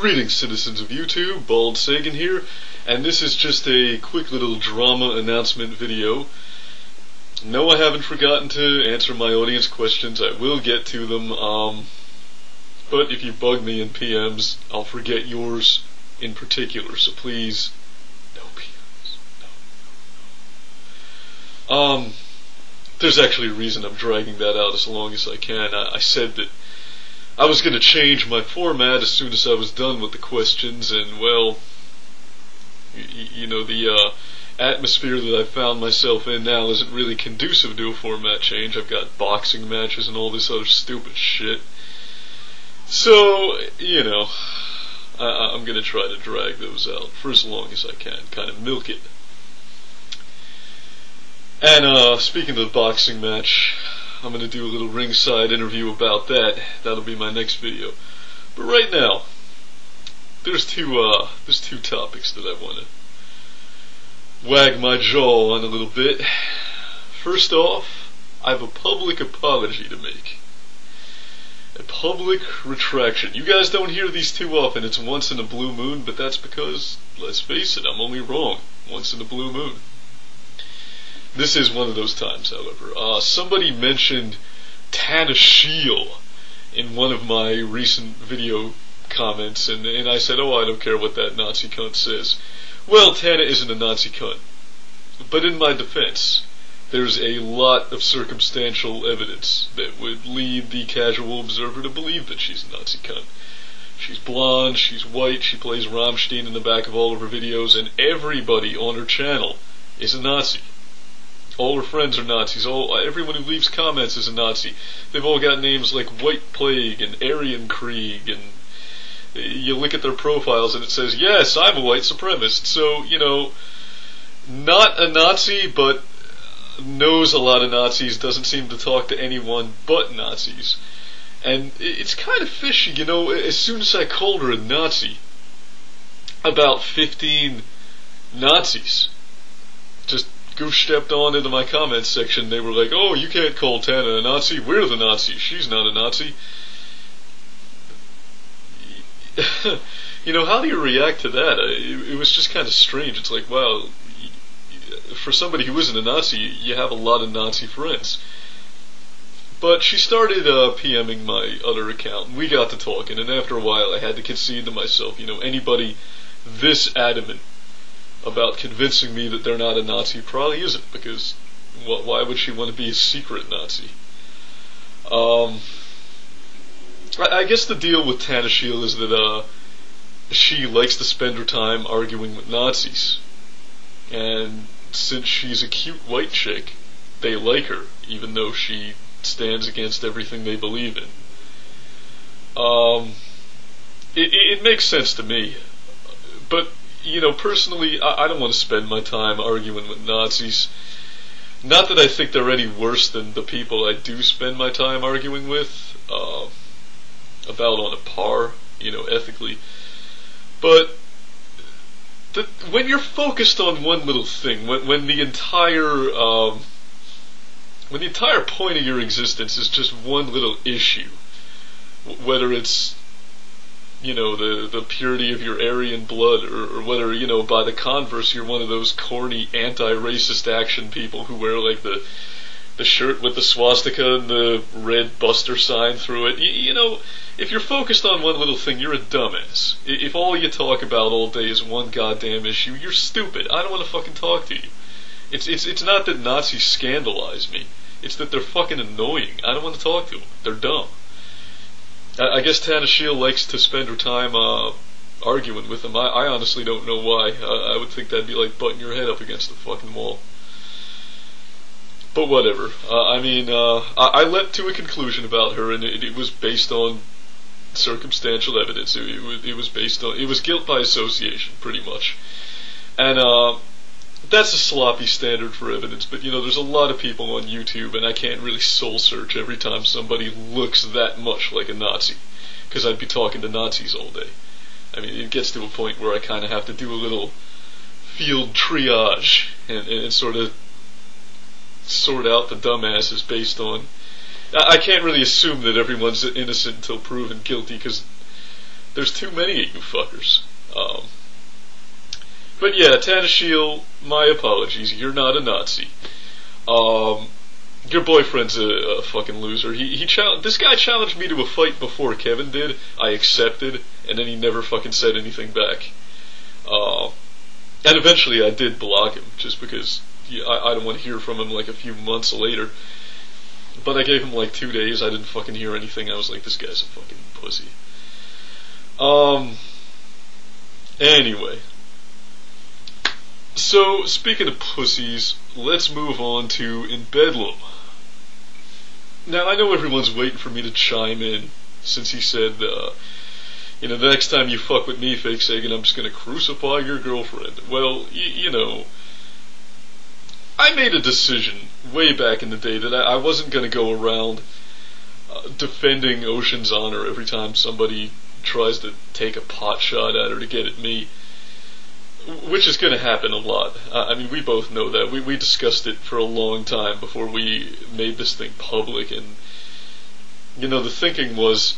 Greetings, citizens of YouTube, Bald Sagan here, and this is just a quick little drama announcement video. No, I haven't forgotten to answer my audience questions. I will get to them, but if you bug me in PMs, I'll forget yours in particular, so please, no PMs, no. There's actually a reason I'm dragging that out as long as I can. I said that I was going to change my format as soon as I was done with the questions, and well, you know, the atmosphere that I found myself in now isn't really conducive to a format change. I've got boxing matches and all this other stupid shit. So, you know, I'm going to try to drag those out for as long as I can, kind of milk it. And speaking of the boxing match, I'm going to do a little ringside interview about that. That'll be my next video. But right now, there's two topics that I want to wag my jaw on a little bit. First off, I have a public apology to make. A public retraction. You guys don't hear these too often. It's once in a blue moon, but that's because, let's face it, I'm only wrong once in a blue moon. This is one of those times, however. Somebody mentioned Tana Shiel in one of my recent video comments, and I said, oh, I don't care what that Nazi cunt says. Well, Tana isn't a Nazi cunt. But in my defense, there's a lot of circumstantial evidence that would lead the casual observer to believe that she's a Nazi cunt. She's blonde, she's white, she plays Rammstein in the back of all of her videos, and everybody on her channel is a Nazi. All her friends are Nazis. Everyone who leaves comments is a Nazi. They've all got names like White Plague and Aryan Krieg, and you look at their profiles and it says, yes, I'm a white supremacist. So, you know, not a Nazi, but knows a lot of Nazis, doesn't seem to talk to anyone but Nazis. And it's kind of fishy, you know, as soon as I called her a Nazi, about 15 Nazis just goose-stepped on into my comments section. They were like, oh, you can't call Tana a Nazi, we're the Nazis, she's not a Nazi. You know, how do you react to that? It was just kind of strange. It's like, wow, for somebody who isn't a Nazi, you have a lot of Nazi friends. But she started PMing my other account, and we got to talking, and after a while I had to concede to myself, you know, anybody this adamant about convincing me that they're not a Nazi probably isn't, because why would she want to be a secret Nazi? I guess the deal with Tana Shiel is that she likes to spend her time arguing with Nazis, and since she's a cute white chick, they like her, even though she stands against everything they believe in. It makes sense to me, but you know, personally, I don't want to spend my time arguing with Nazis. Not that I think they're any worse than the people I do spend my time arguing with, about on a par, you know, ethically. But when you're focused on one little thing, when the entire point of your existence is just one little issue, whether it's, you know, the purity of your Aryan blood, or whether, you know, by the converse, you're one of those corny anti-racist action people who wear like the shirt with the swastika and the red Buster sign through it. You know, if you're focused on one little thing, you're a dumbass. If all you talk about all day is one goddamn issue, you're stupid. I don't want to fucking talk to you. It's not that Nazis scandalize me. It's that they're fucking annoying. I don't want to talk to them. They're dumb. I guess Tana Shiel likes to spend her time arguing with them. I honestly don't know why. I would think that'd be like butting your head up against the fucking wall. But whatever. I mean, I leapt to a conclusion about her, and it was based on circumstantial evidence. It was based on, it was guilt by association, pretty much. And that's a sloppy standard for evidence, but you know, there's a lot of people on YouTube, and I can't really soul search every time somebody looks that much like a Nazi, because I'd be talking to Nazis all day. I mean, it gets to a point where I kind of have to do a little field triage and sort of sort out the dumbasses based on, I can't really assume that everyone's innocent until proven guilty, because There's too many of you fuckers. But yeah, Tanashiel, my apologies. You're not a Nazi. Your boyfriend's a fucking loser. This guy challenged me to a fight before Kevin did. I accepted, and then he never fucking said anything back. And eventually I did block him, just because I don't want to hear from him like a few months later. But I gave him like 2 days, I didn't fucking hear anything. I was like, this guy's a fucking pussy. Anyway. So, speaking of pussies, let's move on to In Bedlam. Now, I know everyone's waiting for me to chime in, since he said, the next time you fuck with me, Fake Sagan, I'm just gonna crucify your girlfriend. Well, you know, I made a decision way back in the day that I wasn't gonna go around defending Ocean's honor every time somebody tries to take a pot shot at her to get at me. Which is going to happen a lot. I mean, we both know that. We discussed it for a long time before we made this thing public, and, the thinking was,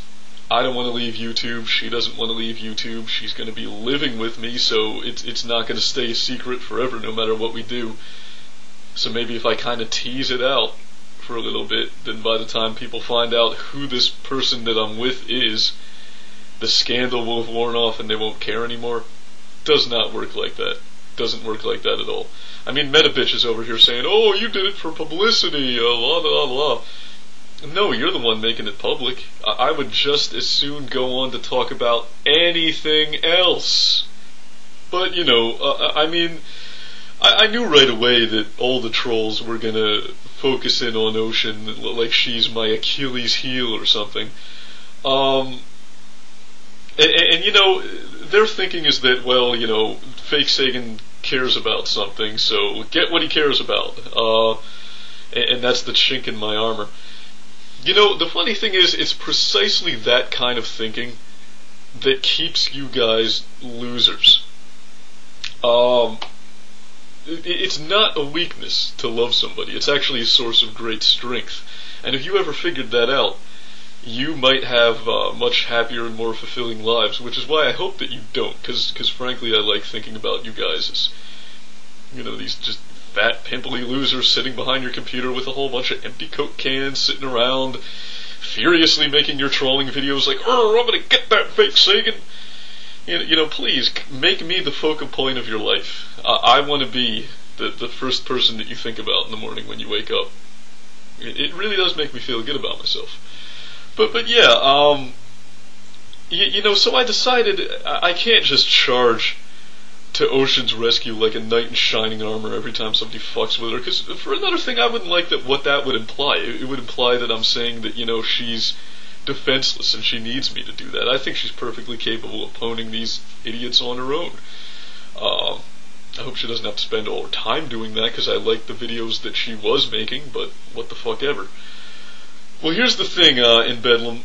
I don't want to leave YouTube, she doesn't want to leave YouTube, she's going to be living with me, so it's not going to stay a secret forever no matter what we do. So maybe if I kind of tease it out for a little bit, then by the time people find out who this person that I'm with is, the scandal will have worn off and they won't care anymore. Does not work like that. Doesn't work like that at all. I mean, Metabitch is over here saying, oh, you did it for publicity, la la la. No, you're the one making it public. I would just as soon go on to talk about anything else. But, I mean, I knew right away that all the trolls were gonna focus in on Ocean like she's my Achilles heel or something. And their thinking is that, well, Fake Sagan cares about something, so get what he cares about. And that's the chink in my armor. The funny thing is, it's precisely that kind of thinking that keeps you guys losers. It's not a weakness to love somebody. It's actually a source of great strength. And if you ever figured that out, you might have much happier and more fulfilling lives, which is why I hope that you don't, because frankly I like thinking about you guys as, these just fat, pimply losers sitting behind your computer with a whole bunch of empty Coke cans sitting around, furiously making your trolling videos like, I'm gonna get that Fake Sagan. Please, make me the focal point of your life. I want to be the first person that you think about in the morning when you wake up. It really does make me feel good about myself. But yeah, so I decided I can't just charge to Ocean's rescue like a knight in shining armor every time somebody fucks with her, because for another thing, I wouldn't like what that would imply. It would imply that I'm saying that, she's defenseless and she needs me to do that. I think she's perfectly capable of poning these idiots on her own. I hope she doesn't have to spend all her time doing that, because I like the videos that she was making, but what the fuck ever. Well, here's the thing, In Bedlam.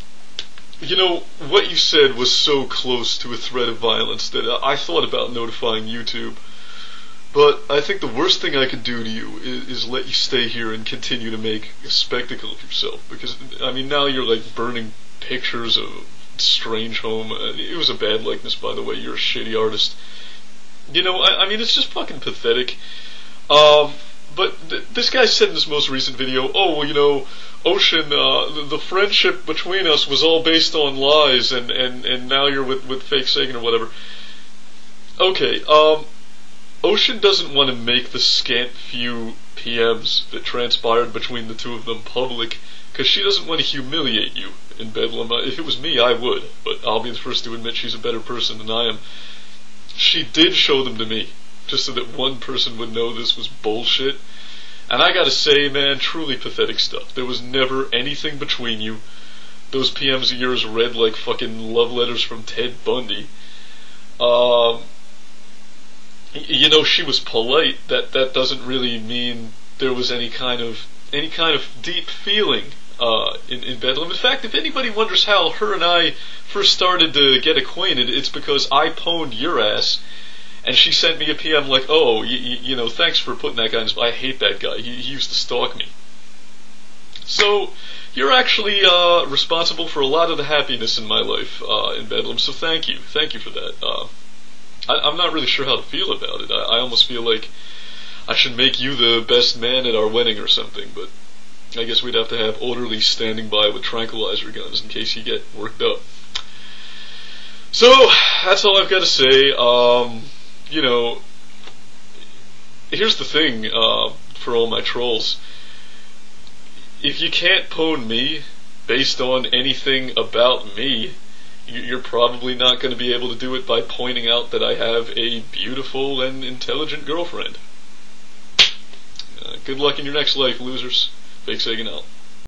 What you said was so close to a threat of violence that I thought about notifying YouTube. But I think the worst thing I could do to you is let you stay here and continue to make a spectacle of yourself. Because, I mean, now you're like burning pictures of Strange Home. It was a bad likeness, by the way. You're a shitty artist. I mean, it's just fucking pathetic. But this guy said in this most recent video, oh, well, Ocean, the friendship between us was all based on lies, and now you're with Fake Sagan or whatever. Okay, Ocean doesn't want to make the scant few PMs that transpired between the two of them public, because she doesn't want to humiliate you, In Bedlam. If it was me, I would, but I'll be the first to admit she's a better person than I am. She did show them to me, just so that one person would know this was bullshit. And I gotta say, man, truly pathetic stuff. There was never anything between you. Those PMs of yours read like fucking love letters from Ted Bundy. She was polite. That doesn't really mean there was any kind of deep feeling in Bedlam. In fact, if anybody wonders how her and I first started to get acquainted, it's because I pwned your ass. And she sent me a PM like, oh, thanks for putting that guy in his... I hate that guy. He used to stalk me. So, you're actually responsible for a lot of the happiness in my life in Bedlam. So thank you for that. I'm not really sure how to feel about it. I almost feel like I should make you the best man at our wedding or something, but I guess we'd have to have orderlies standing by with tranquilizer guns in case you get worked up. So, that's all I've got to say. You know, here's the thing, for all my trolls. If you can't pwn me based on anything about me, you're probably not going to be able to do it by pointing out that I have a beautiful and intelligent girlfriend. Good luck in your next life, losers. Fake Sagan out.